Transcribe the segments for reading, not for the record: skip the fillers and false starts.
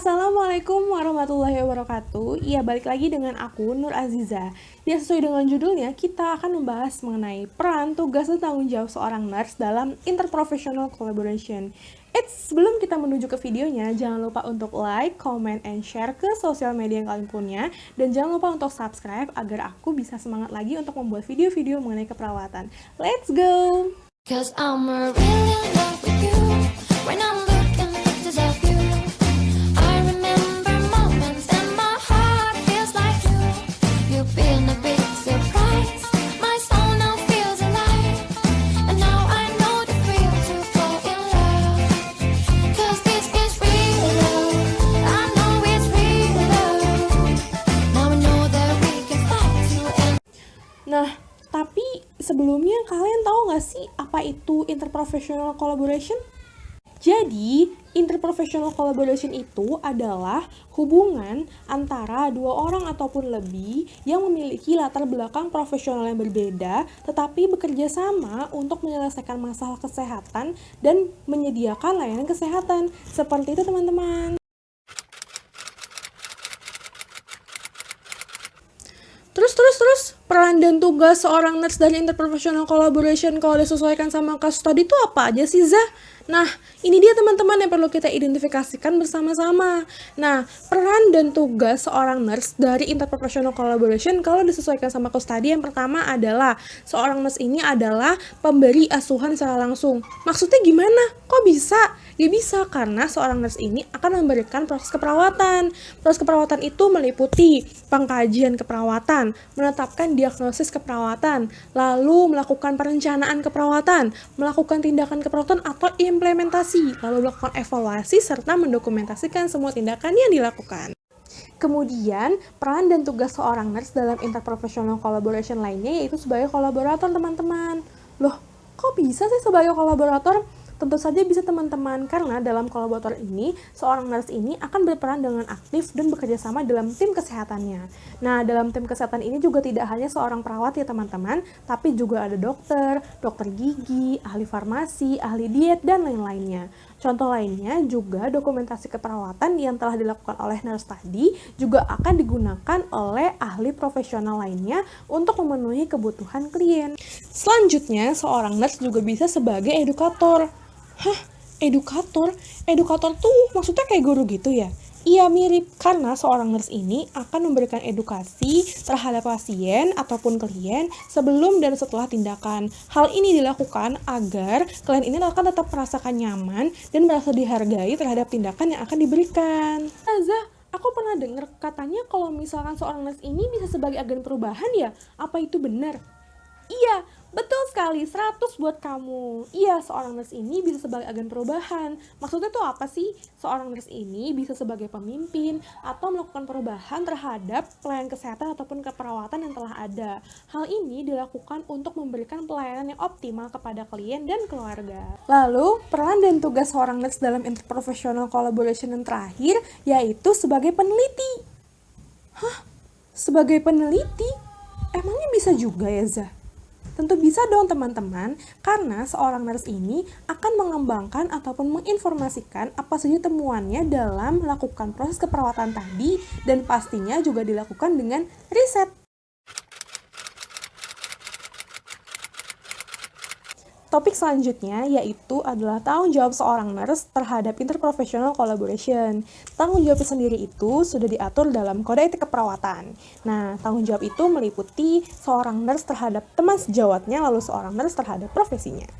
Assalamualaikum warahmatullahi wabarakatuh. Iya, balik lagi dengan aku, Nur Aziza. Ya, sesuai dengan judulnya, kita akan membahas mengenai peran, tugas, dan tanggung jawab seorang nurse dalam interprofessional collaboration. Sebelum kita menuju ke videonya, jangan lupa untuk like, comment, and share ke sosial media yang kalian punya. Dan jangan lupa untuk subscribe agar aku bisa semangat lagi untuk membuat video-video mengenai keperawatan. Let's go! Cause I'm really in love with you. When I'm looking at pictures of you, I remember moments and my heart feels like you. You've been a big surprise. My soul now feels alive. And now I know the thrill to fall in love. Cause this is real love. I know it's real love. Now I know that we can fight to end. Nah, tapi sebelumnya kalian tahu nggak sih apa itu interprofessional collaboration? Jadi, interprofessional collaboration itu adalah hubungan antara dua orang ataupun lebih yang memiliki latar belakang profesional yang berbeda, tetapi bekerja sama untuk menyelesaikan masalah kesehatan dan menyediakan layanan kesehatan. Seperti itu, teman-teman. Terus, peran dan tugas seorang nurse dari interprofessional collaboration kalau disesuaikan sama kasus tadi itu apa aja sih, Zah? Nah, ini dia teman-teman yang perlu kita identifikasikan bersama-sama. Nah, peran dan tugas seorang nurse dari interprofessional collaboration kalau disesuaikan sama kasus tadi, yang pertama adalah seorang nurse ini adalah pemberi asuhan secara langsung. Maksudnya gimana? Kok bisa? Ya bisa, karena seorang nurse ini akan memberikan proses keperawatan. Proses keperawatan itu meliputi pengkajian keperawatan, menetapkan diagnosis keperawatan, lalu melakukan perencanaan keperawatan, melakukan tindakan keperawatan atau implementasi, lalu melakukan evaluasi serta mendokumentasikan semua tindakan yang dilakukan. Kemudian, peran dan tugas seorang nurse dalam interprofessional collaboration lainnya yaitu sebagai kolaborator, teman-teman. Loh, kok bisa sih sebagai kolaborator? Tentu saja bisa, teman-teman, karena dalam kolaborator ini, seorang nurse ini akan berperan dengan aktif dan bekerja sama dalam tim kesehatannya. Nah, dalam tim kesehatan ini juga tidak hanya seorang perawat ya, teman-teman, tapi juga ada dokter, dokter gigi, ahli farmasi, ahli diet, dan lain-lainnya. Contoh lainnya juga dokumentasi keperawatan yang telah dilakukan oleh nurse tadi juga akan digunakan oleh ahli profesional lainnya untuk memenuhi kebutuhan klien. Selanjutnya, seorang nurse juga bisa sebagai edukator. Hah? Edukator? Edukator tuh maksudnya kayak guru gitu ya? Iya, mirip, karena seorang nurse ini akan memberikan edukasi terhadap pasien ataupun klien sebelum dan setelah tindakan. Hal ini dilakukan agar klien ini akan tetap merasakan nyaman dan merasa dihargai terhadap tindakan yang akan diberikan. Zah, aku pernah dengar katanya kalau misalkan seorang nurse ini bisa sebagai agen perubahan ya? Apa itu benar? Iya, betul sekali, 100 buat kamu. Iya, seorang nurse ini bisa sebagai agen perubahan. Maksudnya tuh apa sih? Seorang nurse ini bisa sebagai pemimpin atau melakukan perubahan terhadap pelayanan kesehatan ataupun keperawatan yang telah ada. Hal ini dilakukan untuk memberikan pelayanan yang optimal kepada klien dan keluarga. Lalu, peran dan tugas seorang nurse dalam interprofessional collaboration yang terakhir yaitu sebagai peneliti. Hah? Sebagai peneliti? Emangnya bisa juga ya, Zah? Tentu bisa dong, teman-teman, karena seorang nurse ini akan mengembangkan ataupun menginformasikan apa saja temuannya dalam melakukan proses keperawatan tadi, dan pastinya juga dilakukan dengan riset. Topik selanjutnya yaitu adalah tanggung jawab seorang nurse terhadap interprofessional collaboration. Tanggung jawab sendiri itu sudah diatur dalam Kode Etik Keperawatan. Nah, tanggung jawab itu meliputi seorang nurse terhadap teman sejawatnya, lalu seorang nurse terhadap profesinya.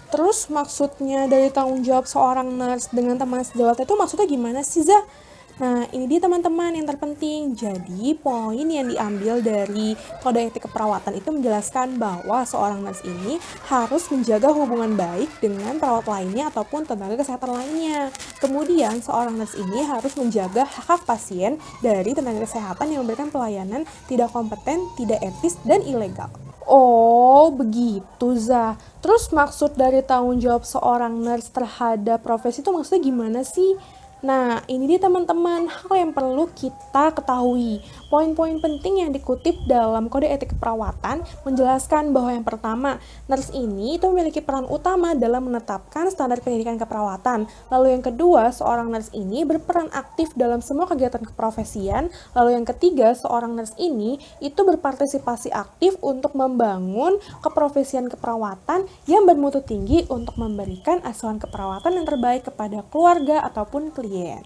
Terus maksudnya dari tanggung jawab seorang nurse dengan teman sejawatnya itu maksudnya gimana sih, Zah? Nah, ini dia teman-teman yang terpenting. Jadi, poin yang diambil dari Kode Etik Keperawatan itu menjelaskan bahwa seorang nurse ini harus menjaga hubungan baik dengan perawat lainnya ataupun tenaga kesehatan lainnya. Kemudian, seorang nurse ini harus menjaga hak-hak pasien dari tenaga kesehatan yang memberikan pelayanan tidak kompeten, tidak etis, dan ilegal. Oh, begitu, Zah. Terus maksud dari tanggung jawab seorang nurse terhadap profesi itu maksudnya gimana sih? Nah, ini dia teman-teman, hal yang perlu kita ketahui Poin-poin penting yang dikutip dalam Kode Etik Keperawatan menjelaskan bahwa yang pertama, nurse ini itu memiliki peran utama dalam menetapkan standar pendidikan keperawatan. Lalu yang kedua, seorang nurse ini berperan aktif dalam semua kegiatan keprofesian. Lalu yang ketiga, seorang nurse ini itu berpartisipasi aktif untuk membangun keprofesian keperawatan yang bermutu tinggi untuk memberikan asuhan keperawatan yang terbaik kepada keluarga ataupun klien.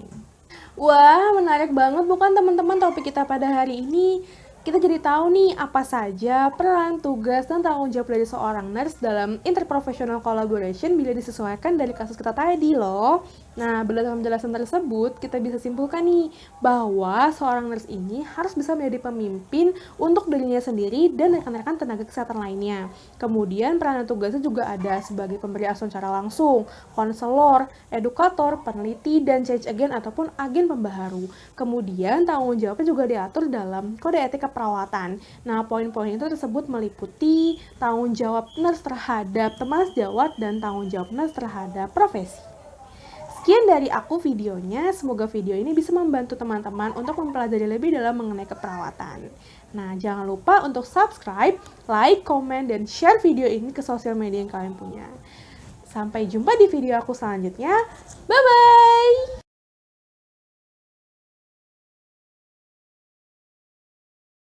Wah, menarik banget bukan teman-teman topik kita pada hari ini? Kita jadi tahu nih apa saja peran, tugas, dan tanggung jawab dari seorang nurse dalam interprofessional collaboration bila disesuaikan dari kasus kita tadi loh. Nah, berdasarkan penjelasan tersebut, kita bisa simpulkan nih bahwa seorang nurse ini harus bisa menjadi pemimpin untuk dirinya sendiri dan rekan-rekan tenaga kesehatan lainnya. Kemudian peran dan tugasnya juga ada sebagai pemberi asuhan secara langsung, konselor, edukator, peneliti, dan change agent ataupun agen pembaharu. Kemudian tanggung jawabnya juga diatur dalam Kode Etik Keperawatan. Nah, poin-poin itu tersebut meliputi tanggung jawab nurse terhadap teman sejawat dan tanggung jawab nurse terhadap profesi. Sekian dari aku videonya, semoga video ini bisa membantu teman-teman untuk mempelajari lebih dalam mengenai keperawatan. Nah, jangan lupa untuk subscribe, like, komen, dan share video ini ke sosial media yang kalian punya. Sampai jumpa di video aku selanjutnya. Bye-bye!